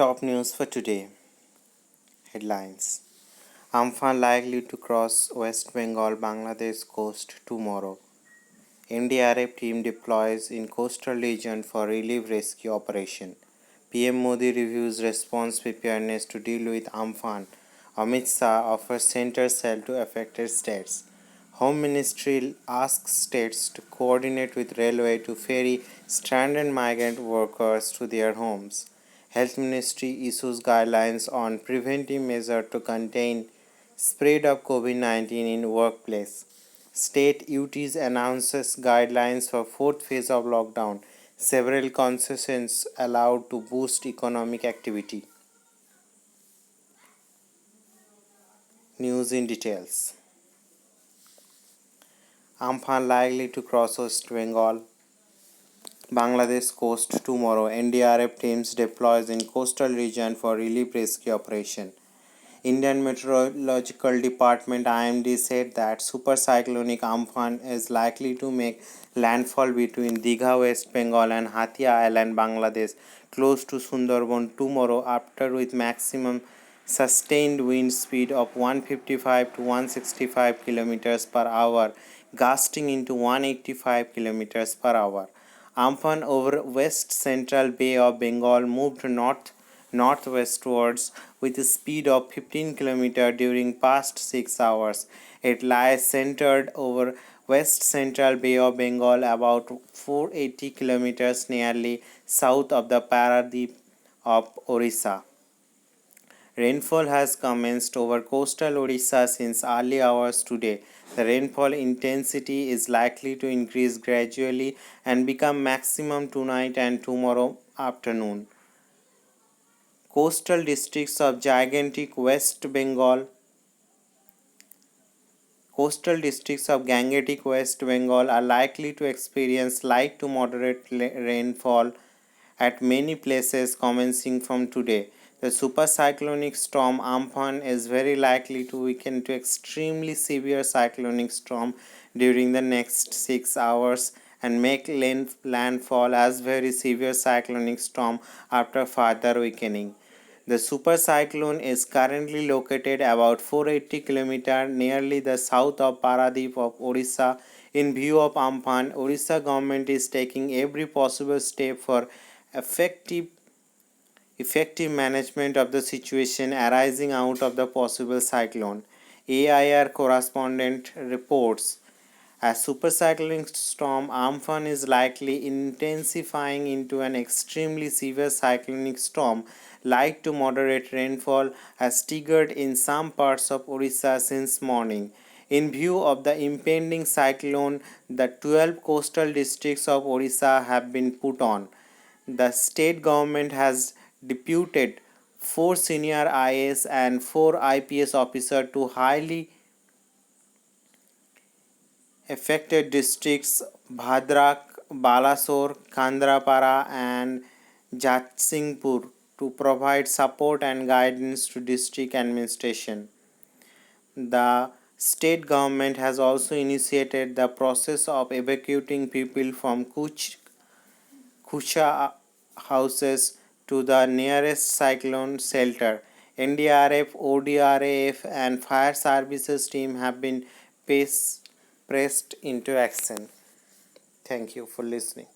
Top news for today. Headlines. Amphan likely to cross West Bengal Bangladesh coast tomorrow. NDRF team deploys in coastal region for relief rescue operation. PM Modi reviews response preparedness to deal with Amphan. Amit Shah offers center cell to affected states. Home Ministry asks states to coordinate with railway to ferry stranded migrant workers to their homes. Health Ministry issues guidelines on preventive measures to contain spread of COVID-19 in workplace. State UTs announces guidelines for fourth phase of lockdown. Several concessions allowed to boost economic activity. News in details. Amphan likely to cross West Bengal Bangladesh coast tomorrow. NDRF teams deploys in coastal region for relief rescue operation. Indian Meteorological Department IMD said that supercyclonic Amphan is likely to make landfall between Digha, West Bengal and Hatia Island, Bangladesh, close to Sundarban tomorrow after with maximum sustained wind speed of 155 to 165 km per hour, gusting into 185 km per hour. Amphan over West Central Bay of Bengal moved northwestwards with a speed of 15 km during past 6 hours. It lies centered over West Central Bay of Bengal about 480 km nearly south of the Paradip of Orissa. Rainfall has commenced over coastal Orissa since early hours today. The rainfall intensity is likely to increase gradually and become maximum tonight and tomorrow afternoon. Coastal districts of gigantic West Bengal Coastal districts of Gangetic West Bengal are likely to experience light to moderate rainfall at many places commencing from today. The supercyclonic storm Amphan is very likely to weaken to extremely severe cyclonic storm during the next 6 hours and make landfall as very severe cyclonic storm after further weakening. The supercyclone is currently located about 480 km nearly the south of Paradip of Orissa. In view of Amphan, Orissa government is taking every possible step for effective management of the situation arising out of the possible cyclone. AIR correspondent reports a supercyclonic storm Amphan is likely intensifying into an extremely severe cyclonic storm. Light to moderate rainfall has triggered in some parts of Orissa since morning. In view of the impending cyclone, the 12 coastal districts of Orissa have been put on. The state government has deputed 4 senior IAS and 4 IPS officers to highly affected districts Bhadrak, Balasore, Kandrapara and Jatsinghpur to provide support and guidance to district administration. The state government has also initiated the process of evacuating people from Kusha houses to the nearest cyclone shelter. NDRF, ODRAF and fire services team have been pressed into action. Thank you for listening.